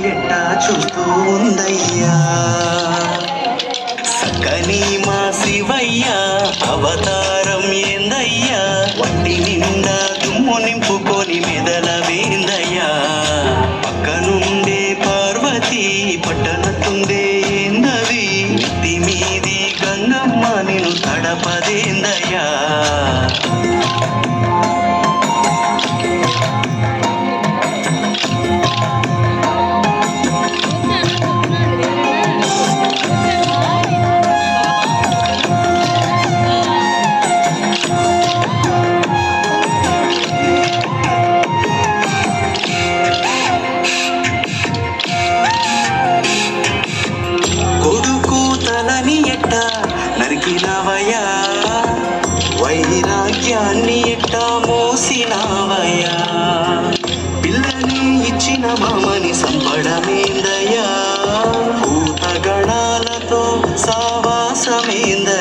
ఎట్టా చూస్తూ ఉందయ్యా సకని మా శివయ్య అవతారం ఏందయ్యా వట్టి నిండా దుమ్ము నింపుకొని మెదల వేందయ్యా పక్కనుండే పార్వతి పట్టనట్టుండే ఏందది నెత్తి మీది గంగమ్మ నిన్ను తడపదేందయ్యా నరికినవయ్యా వైరాగ్యాన్ని ఎట్టా మోసినవయ్యా పిల్లని ఇచ్చిన మామని సంపడమేందయ్యా భూతగణాలతో సావాసమేందయ్యా